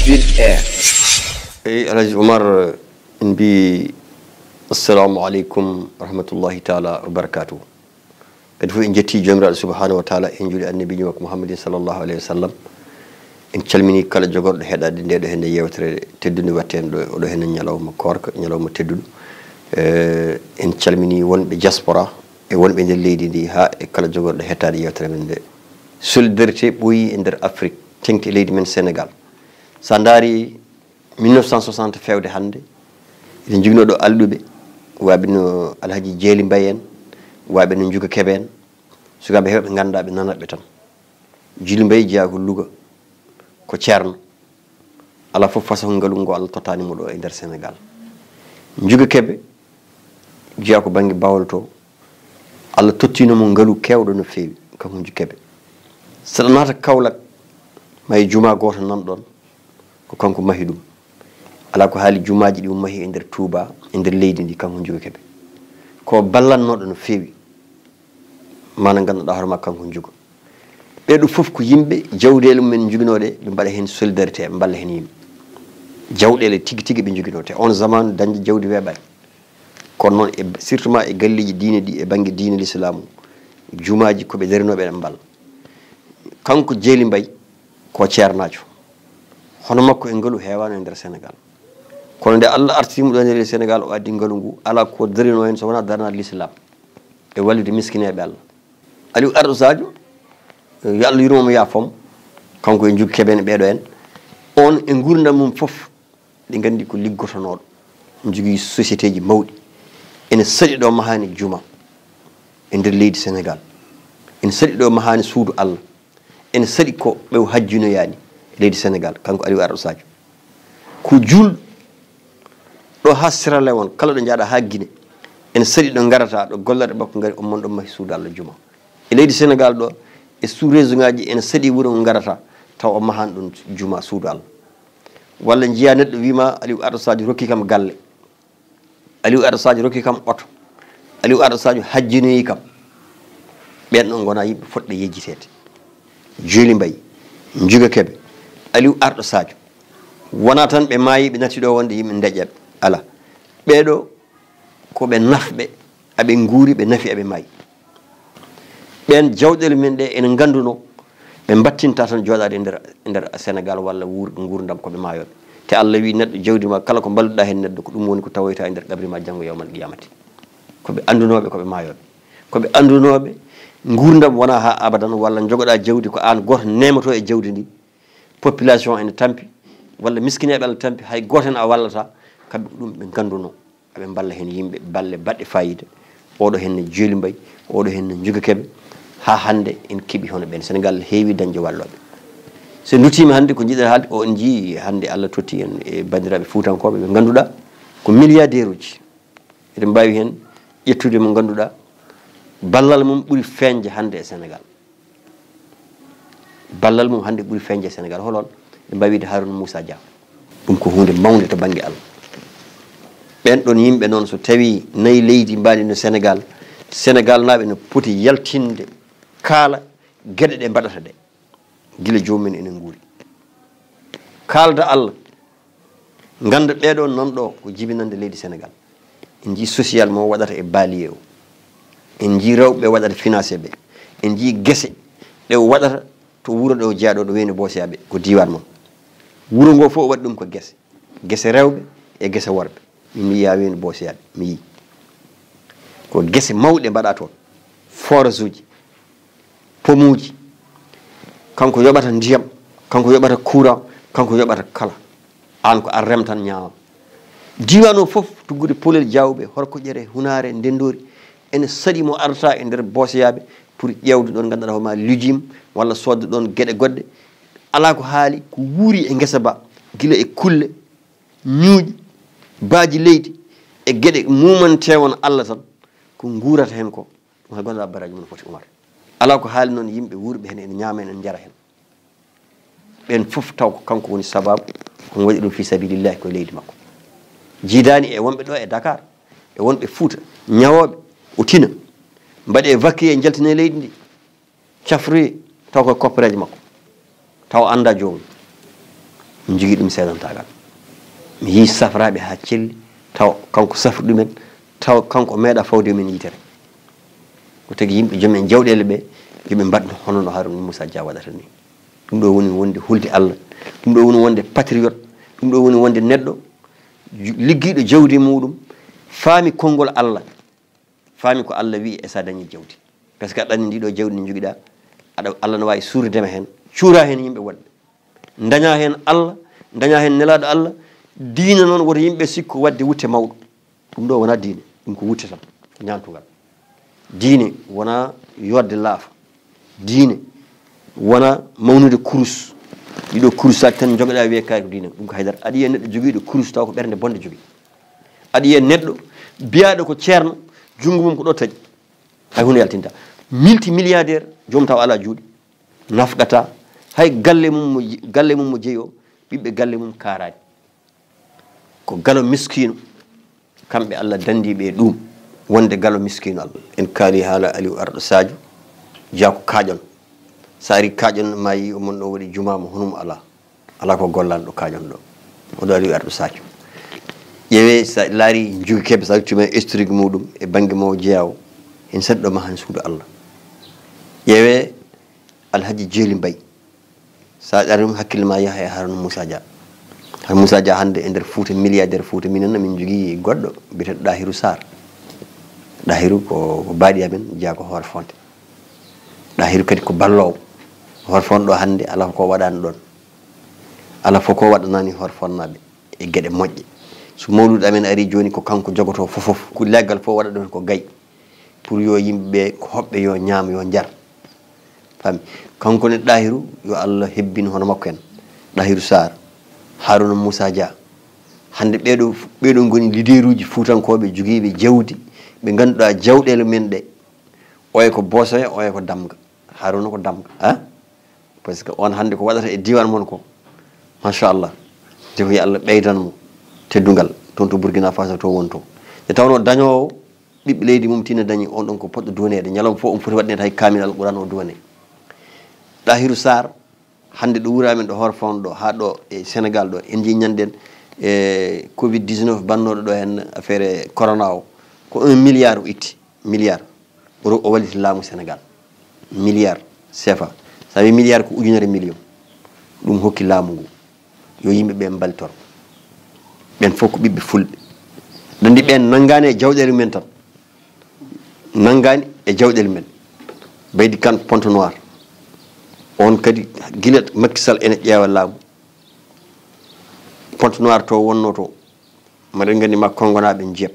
Street Air. Hey, Alhaji Umar, assalamu alaikum rahmatullahi ta'ala wa barakatuh. Kadi en jetti jomiraɗo subhanahu wa ta'ala en juuli annabi makko Muhammadin sallallahu alaihi wasallam. En calmini kala jogorɗo heɗade ndeɗo hende yewtere teddude watten ɗo oɗo hen ñalawma korka ñalawma tedduɗo. En calmini wonɓe diaspora e wonɓe nder leydi ndi ha e kala jogorɗo hettade yewtere men nde. Solidarité ɓooyi e nder Afrique tengti e leydi men Sénégal. Sa daari 1960 fewde hande eɗen jogino ɗo alɗuɓe waɓe no Alhaji Jeeli Mbaye en waɓe no Juga Kebe en sukaɓe heɓe ganduɗa ɓe nanaɓe tan. Jeeli Mbaye jeeya ko Louga ko ceerno ala fof façon ngaalu ngo Allah tottanimo ɗo e nder Sénégal. Juga Kebe jeeya ko banggue Bawol to Allah tottinomo ngaalu kewɗo no fewi kanko Juga Kebe. Saɗa naata Kaolack may juma goto nanɗon ko kanko mahi ɗum. Ala ko haali jumaji ɗi mahi e nder Touba e nder leydi ndi kanko Juga Kebe ko ballannoɗo no fewi mana ganduɗa hoore makko kanko Juga. Ɓeɗo foof ko yimɓe jawɗele mumen joginoɗe ɓe mbaɗa hen solidarité ɓe balla hen yimɓe jawɗele tigui tigui ɓe joginote on zaman dañde jawdi weeɓani kono noon e surtout ma e galleji diine ɗi e banggue diine l'islamu jumaji koɓe darinoɓe ɗen mballa. Kanko Jeeli Mbaye ko ceernajo hono makko e ngaalu hewano e nder Sénégal kono nde Allah artimo ɗo e nder Sénégal o addi ngaalu ngu ala ko darino hen so wona darnade l'islam e wallude miskineɓe Allah. Aliou Arɗo Sadio yo Allah yurmomo yaafom kanko e Juga Kebe en ɓeɗo en on e gurdam mum foof ɗi gandi ko liggotonoɗo jogui société ji mawɗi ene saɗi ɗo mahani juma e nder leydi Sénégal ene saɗi ɗo mahani suudu Allah ene saɗi ko ɓew hajjunoyani e leydi Sénégal kanko Aliou Arɗo Sadio ko julɗo ɗo ha Sierra Leone kala ɗo jaaɗa ha Guinée ene saɗi ɗo garata ɗo gollade makko gari on mon ɗon mahi suudu Allah juma e leydi Sénégal ɗo e sous région ngaji ene saɗi wuuro ngo garata taw o mahani ɗum juma suudu Allah walla jiiya neɗɗo wima Aliou Arɗo Sadio rokki kam galle Aliou Arɗo Sadio rokki kam oto Aliou Arɗo Sadio hajjinoyi kam ɓen ɗon gona yimɓe fotɓe yejjitede. Jeeli Mbaye Juga Kebe Aliou Arɗo Sadio wona tan ɓe maayi ɓe natti ɗo wonde yimɓe deƴƴaɓe ala ɓeɗo koɓe nafɓe aɓe guuri ɓe nafi aɓe maayi ɓen jawɗele men ɗe ene ganduno ɓe battinta tan joɗade e nder Sénégal walla gurdam koɓe maayoɓe te Allah wi neɗɗo jawdi ma kala ko balluɗa hen neɗɗo ko ɗum woni ko tawoyta e nder qabri ma janggo yawmal qiyamati koɓe andunoɓe koɓe maayoɓe koɓe andunoɓe gurdam wona ha abadan walla jogoɗa jawdi ko an goto nemato e jawdi ndi population ene tampi walla miskineɓe Allah tampi hay goto hen a wallata kamɓe ko ɗum ɓe ganduno aɓe balla hen yimɓe balle baɗɗe fayida oɗo henne Jeeli Mbaye oɗo henne Juga Kebe ha hande en keeɓi hono ɓen Sénégal heewi dañde walloɓe. So duttima hande ko jiiɗen haalde o en jii hande Allah totti en e bandiraɓe Fuutankoɓe ɓe ganduɗa ko milliardaire uji eɗen mbawi hen ƴettude mo ganduɗa ballal mum ɓuuri feñde hande e Sénégal ballal mum hande ɓuuri feñde e Sénégal holon ɓe mbawi wiide Harouna Moussa Dia ɗum ko hunde mawde to banggue Allah. ɓen ɗon yimɓe noon so tawi nayi leydi mbadi no Sénégal Sénégal naɓe no poti yaltinde kaala gueɗe ɗe mbaɗata ɗe guila jomumen enen guuri kalda Allah ganda ɓeɗo nanɗo ko jibinande leydi Sénégal en jii social mo waɗata e baaliye o en jii rewɓe waɗata financé ɓe en jii guese ɗe waɗata to wuuro ɗo jeeyaɗo ɗo weyno Bosiyaɓe ko diwan moon wuuro ngo fof o waɗi ɗum ko guese rewɓe e guese worɓe min yiya weyno Bosiyaɓe mi yii ko guese mawɗe mbaɗa toon forage uji pomuji kanko yoɓata ndiyam kanko yoɓata courant kanko yoɓata kala an ko an rem tan ñaama diwan o foof tuggude polel jawɓe horko ƴere hunare ndendori ene saɗi mo arta e nder Bosiyaɓe pour ƴewde ɗon ganduɗa hoorema lujim walla sodde ɗon gueɗe goɗɗe ala ko haali ko wuuri e guesa ba guila e kulle ñuuƴi baaji leydi e gueɗe mumantewon Allah tan ko guurata hen ko ɗum hay ganduɗa baraji mum foti umar ala ko haali noon yimɓe wurɓe hen ene ñaama ene jara hen ɓen foof taw ko kanko woni sababu kono waɗi ɗum fi sabilillahi koye leydi makko jiidani e wonɓe ɗo e Dakar e wonɓe Fouta ñawoɓe o tina mbaɗe vaquer e jaltine leydi ndi cafroye taw koye koppareje makko taw anda jomum min jogii ɗum seedantagal mi yii safraaɓe haa celli taw kanko safri ɗumen taw kanko meeɗa fawde men yitere ko tagi yimɓe joom en jawɗele ɓe yoɓe mbaɗno hono no Harouna Moussa Dia waɗata ni ɗum ɗo woni wonde hulde Allah ɗum ɗo woni wonde patriote ɗum ɗo woni wonde neɗɗo liggiiɗo jawdi muɗum faami konngol Allah faami ko Allah wi e sa dañi jawdi par ce que aɗa anndi ndiɗo jawdi ndi jogiɗa aɗa Allah no wawi suurdema hen cuura hen yimɓe woɗɓe daña hen Allah daña hen nelaɗo Allah diina noon woto yimɓe sikko wadde wutte mawɗo ɗum ɗo wona diine ɗum ko wutte tan ko ñantugal diine wona yodde laafa diine wona mawnude kurus ɗiɗo kurusaji tan jogoɗa wiye kayi ko diine ɗum ko haydara aɗa yiya neɗɗo joguiɗo kurus taw ko ɓernde bonde jogui aɗa yiya neɗɗo biyaɗo ko ceerno junngo mum ko ɗo taƴi hay hunde yaltinta multimilliardaire joom taw ala juuɗe nafɗata hay galle mum mo jeeyi o ɓiɓɓe galle mum kaarani ko galo miskino kamɓe Allah dandiɓe ɗum wonde galo miskino Allah en kaali haala Aliou Arɗo Sadio Dia ko kaaƴon sa ari kaaƴon ma yi omon ɗo waɗi jumama honum ala ko gollanɗo kaaƴon ɗo oɗo Aliou Arɗo Sadio ƴeewe sa laari jogui keɓe sa wittuma historique muɗum e banggue mo jeeya o en saɗi ɗo mahan suudu Allah ƴeewe Alhaji Jeeli Mbaye sa ɗari ɗum hakkille ma yaha e Harouna Moussa Dia Harouna Moussa Dia hande e nder Fouta milliardaire Fouta minen min jogui goɗɗo biyeteɗo Ɗahirou Sarr Ɗahirou ko baaɗi amen jeeya ko Hoore Fonde Ɗahirou kadi ko ballowo Hoore Fonde ɗo hande ala ko waɗani ɗon ala fof ko waɗanani Hoore Fonnaɓe e gueɗe moƴƴe so mawlude amen ari joni ko kanko jogoto fofof ko leggal fof waɗa ɗon ko gayi pour yo yimɓeɓe ko hoɓɓe yo ñaam yo jar fami kanko ne Ɗahirou yo Allah hebbin hono makko en Ɗahirou Sarr Harouna Moussa Dia hande ɓeɗo goni leader uji fuutankoɓe joguiɓe jawdi ɓe ganduɗa jawɗele men ɗe oye ko Bosoye oye ko Damga Harouna ko Damga par ce que on hande ko waɗata e diwan mon ko machallah te ko yo Allah ɓeydanmo teddugal toon to Burkina Faso to won to te tawno dañowo ɓiɓɓe leydi mum tina dañi on ɗon ko poɗɗo duwanede ñalawma fof foti waɗnede hay kamil Alqur'an o duwane Ɗahirou Sarr hande ɗo wuura men ɗo Hoore Fonde ɗo ha ɗo e Sénégal ɗo en jii ñanden e Covid 19 bannoɗo ɗo hen affaire corona o ko 1 milliard o itti milliard o walliti laamu Sénégal milliard CFA sa wi milliard ko ujunere million ɗum hokki laamu ngu yo yimɓeɓe mbalitor ɓen fof ko ɓiɓɓe fulɓe ɗandi ɓen nanggani e jawɗele men tan nanggani e jawɗele men Baydi Kane Ponte Noir on kadi guila Macky Sall ene ƴeewa laamu Ponte Noir to wonno to maɗen gandi ma kongonaɓe jeeb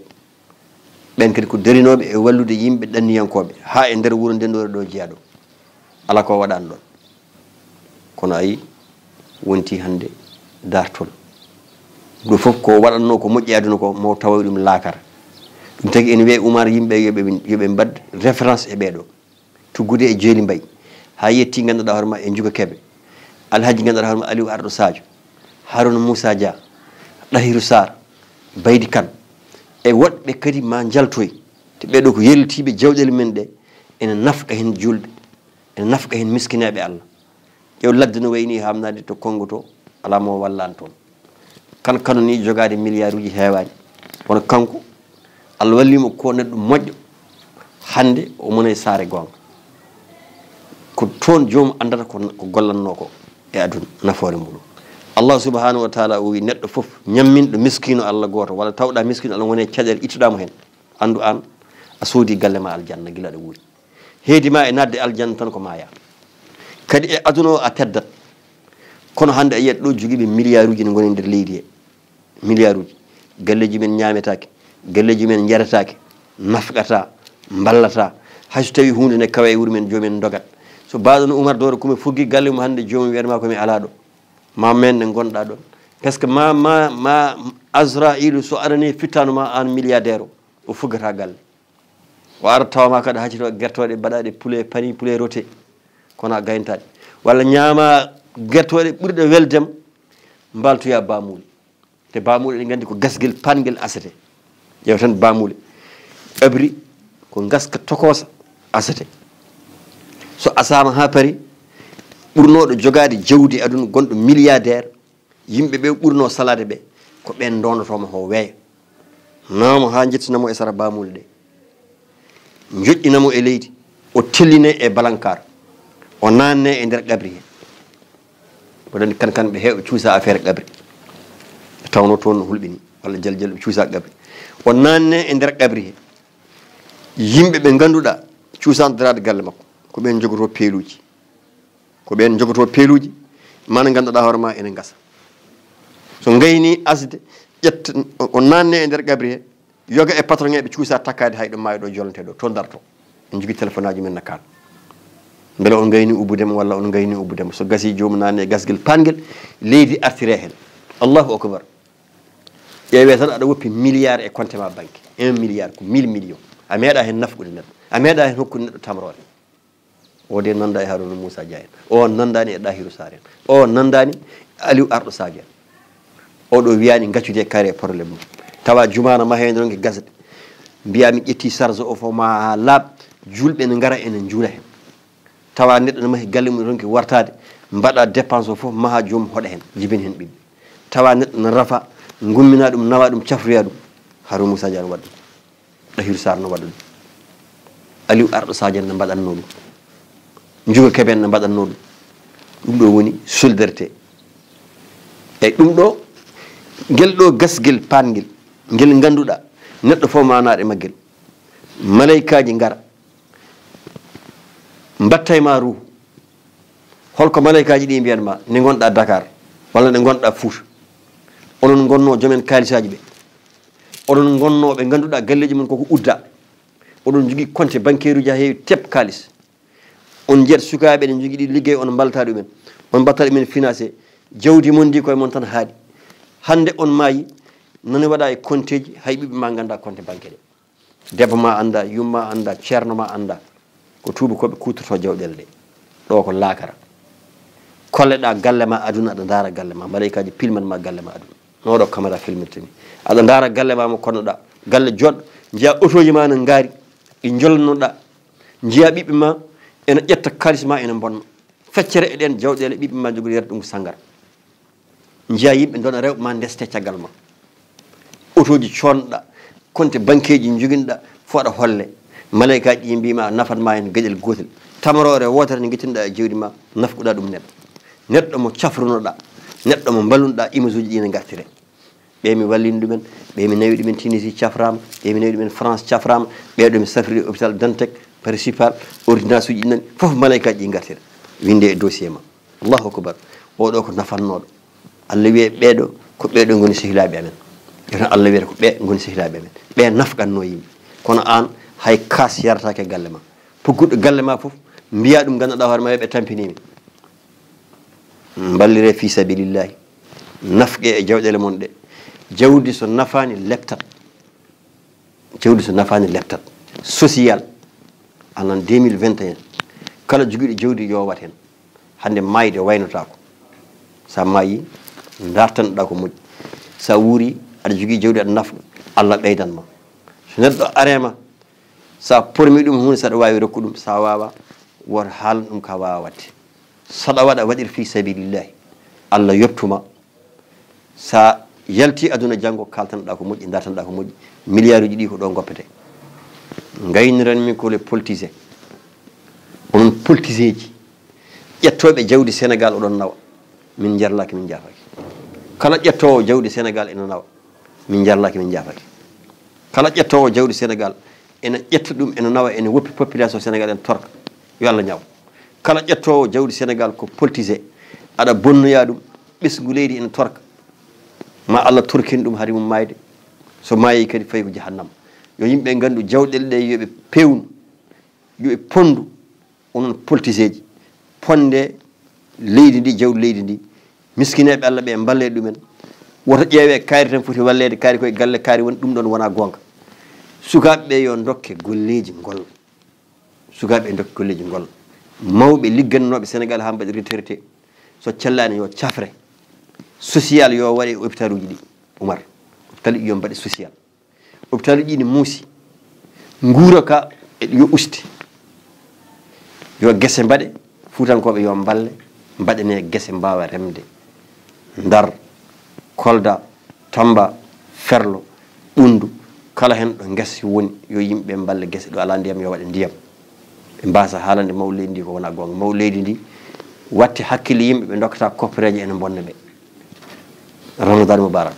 ɓen kadi ko darinoɓe e wallude yimɓe ɗanniyankoɓe ha e nder wuuro nden ɗo jeeya ɗo ala ko waɗani ɗon kono ayi wonti hande dartol ɗo foof ko waɗanno ko moƴƴi aduna ko mo tawa ɗum laakara ɗum tagi ene wiye Oumar yimɓe yoɓe mbad référence e ɓeɗo tuggude e Jeeli Mbaye ha yetti ganduɗa hoore ma e Juga Keɓe Alhaji ganduɗa hoore ma Aliou Arɗo Sadio Harouna Moussa Dia Ɗahirou Sarr Baydi Kane e woɗɓe kadi ma jaltoy te ɓeɗo ko yellitiɓe jawɗele men ɗe ene nafqa hen julɓe ene nafqa hen miskineɓe Allah ƴew ladde no wayni hamnade to Congo to ala mo wallani toon kano ni jogade milliard uji heewani kono kanko Allah wallimo ko neɗɗo moƴƴo hande o mona e saare gonga ko toon joomum andata ko gollanno ko e aduna nafoore muɗum Allah subhanahu wa taala o wi neɗɗo foof ñamminɗo miskino Allah goto walla tawɗa miskino Allah woni e caɗele ittuɗamo hen andu an a soodi galle ma aljanna guila ɗo wuuri heedi ma e nadde aljanna tan ko maya kadi e aduna o a teddat kono hande a yiyat ɗo joguiɓe milliard uji ne goni nder leydi he milliard uji galleji men ñametake galleji men jaretake nafqata ballata hayso tawi hunde ne kawa e wuuro men joomen dogat so baɗono Oumar Doro kume fuggi galle mum hande jomum wiyatma komi ala ɗo ma men ne gonɗa ɗon par ce que ma Azrailu so arani fittanuma an milliardaire o fuggata galle o ara tawama kada haccito guertoɗe mbaɗaɗe poulet pani poulet rôté kono a gayntaɗe walla ñaama guertoɗe ɓurɗe weldem mbaltoya bamuɗe te bamuɗe ɗe gandi ko gasguel panguel asete ƴeew tan bamuɗe abri ko gaska tokosa asete so asama ha paari ɓurnoɗo jogade jawdi aduna gonɗo milliardaire yimɓe ɓe ɓurno salade ɓe ko ɓen dondotoma ho weeya namo ha jettinamo e sara bamule ɗe joƴƴinamo e leydi o telline e balankar o nanne e nder qabri he oɗon kan ɓe hewɓe cuusa affaire qabri tawno toon no hulɓini walla jal ɓe cuusa qabri o nanne e nder qabri he yimɓe ɓe ganduɗa cuusantorade galle makko ko ɓen jogoto peeluji ko ɓen jogoto peeluji mana ganduɗa hoore ma ene gasa so gayni asde ƴetta o nanne e nder qabri he yoga e patron ɓe cuusa takkade hayɗo maayo ɗo jolnete ɗo to darto en jogui téléphone aji men nakal beele on gayni ubbudema walla on gayni ubbudema so gasi jomum nanne e gasguel panguel leydi artire hen allahu akbar ƴeewe tan aɗa woppi milliard e compte ma banque 1 milliard ko 1000 millions a meeɗa hen nafgude neɗɗo a meeɗa hen hokkude neɗɗo tamrode o de nanda e Harouna Moussa Dia en o nandani e Dahirou Sarr en o nandani Aliou Arɗo Sadio en oɗo wiyani gaccude carré probléme mum tawa jumana ma hen ronke gasde mbiya mi ƴetti charge o fo ma laaɓ julɓe ne gara ene juula hen tawa neɗɗo ne mahi galle mum ronke wartade mbaɗa dépense o foof maha joomum hoɗa hen jibini hen ɓiɓɓe tawa neɗɗo ne rafa gummina ɗum nawa ɗum cafroya ɗum Harouna Moussa Dia ne waɗa ɗum Dahirou Sarr no waɗa ɗum Aliou Arɗo Sadio ne mbaɗanno ɗum Djigo Kébé ne mbaɗanno ɗum ɗum ɗo woni solidarité eyyi ɗum ɗo guel ɗo gasguel panguel guel ganduɗa neɗɗo fof manaɗe maggel malaykaji gara mbatta e ma ruhu holko malaykaji ɗi mbiyanma nde gonɗa Dakar walla nde gonɗa Fouta onon gonno joomen kalisaji ɓe oɗon gonno ɓe ganduɗa galleji mum koko udda oɗon jogui compte bancaire uji ha heewi tep kalis on jeet sukaɓe ne jogui ɗi liggey on balta ɗumen on mbatta ɗumen financé jawdi mon ndi koye mon tan haaɗi hande on maayi nane waɗa e compte ji hay ɓiɓɓe ma ganda compte banque ɗe debbo ma anda yumma anda ceerno ma anda ko tubakoɓe kutorto jawɗele ɗe ɗo ko laakara kolleɗa galle ma aduna aɗa daara galle ma malaykaji pilman ma galle ma aduna noɗo caméra filmirtemi aɗa daara galle ma mo konnoɗa galle joɗɗo jiiya auto ji ma ne gaari ɗi jolnoɗa jiiya ɓiɓɓe ma ene ƴetta kalis ma ene bonna feccere eɗen jawɗele ɓiɓɓe ma jogori yerde ɗum sangara jiiya yimɓe dona rewɓe ma ndeste caggal ma auto ji conɗa compte banque ji joguinoɗa fo aɗa holle malaykaji ɗi mbima nafat ma hen gueɗel gotel tamarore wotere nde guittinɗa e jewdi ma nafkuɗa ɗum neɗɗo mo cafrunoɗa neɗɗo mo ballunoɗa image uji ɗi ne gartire ɓe mi wallini ɗumen ɓe mi nawi ɗumen Tunisie caframa ɓe mi nawi ɗumen France caframa ɓeɗo mi safriri hôpital Dantec principal ordonnance uji nani foof malaykaji ɗi gartire winde e dossier ma allahu akbar oɗo ko nafannoɗo Allah wiye ɓeɗo ko ɓeɗo goni sehilaɓe amen yoto Allah wiyata ko ɓe goni sehilaɓe amen ɓe nafqanno yimɓe kono an hay kas yaratake galle ma pogguɗo galle ma foof mbiya ɗum ganduɗa hoore ma ɓe tampinimi ballire fi sabilillahi nafqe e jawɗele mon ɗe jawdi so nafani leptat jawdi so nafani leptat social anan 2021 kala joguiɗo jawdi yo wat hen hande mayde waynotako sa mayi dartanoɗa ko moƴƴi sa wuuri aɗa jogui jawdi aɗa nafɗo Allah ɓeydanma so neɗɗo arema sa pormi ɗum hunde saɗa wawi rokku ɗum sa wawa woto haalan ɗum ka wawa wadde saɗa waɗa waɗir fi sabilillahi Allah yoptuma sa yalti aduna janggo kaltanoɗa ko moƴƴi dartanoɗa ko moƴƴi milliard uji ɗi ko ɗo goppete gayniranmi ko les politiciens onon politicien ji ƴettoɓe jawdi Sénégal oɗon nawa min jarlaki min jafaki kala ƴettowo jawdi Sénégal ene nawa min jarlaki min jafaki kala ƴettowo jawdi Sénégal ene ƴetta ɗum ene nawa ene woppi population Sénégal en torka yo Allah ñaw kala ƴettowo jawdi Sénégal ko politisé aɗa bonnoya ɗum ɓesgu leydi ene torka ma Allah turkin ɗum haari mum mayde so maayi kadi fayi ko jahannama yo yimɓe gandu jawɗele ɗe yoɓe pewnu yoɓe pondu onon politisé ji ponde leydi ndi jawdi leydi ndi miskineɓe Allah ɓe balle ɗumen woto ƴeewe kaari tan foti wallede kaari koye galle kaari woni ɗum ɗon wona gonga sukaɓeɓe yo dokke golleji golla sukaɓe dokke golleji golla mawɓe liggannoɓe Sénégal ha mbaɗi retraité so cellani yo cafre social yo waɗe hôpital uji ɗi Oumar hôpital uji yo mbaɗe social hôpital uji ne muusi guura ka yo usti yo guese mbaɗe fuutankoɓe yo balle mbaɗane guese mbawa remde Ndar Kolda Tamba Ferlo Ɓundu kala hen ɗo guese woni yo yimɓe balle guese ɗo ala ndiyam yo waɗe ndiyam ɓe mbasa haalande mawleydi ndi ko wona gonga mawleydi ndi watti hakkille yimɓe ɓe dokkata koppereje ene bonna ɓe Ramadan Mubarak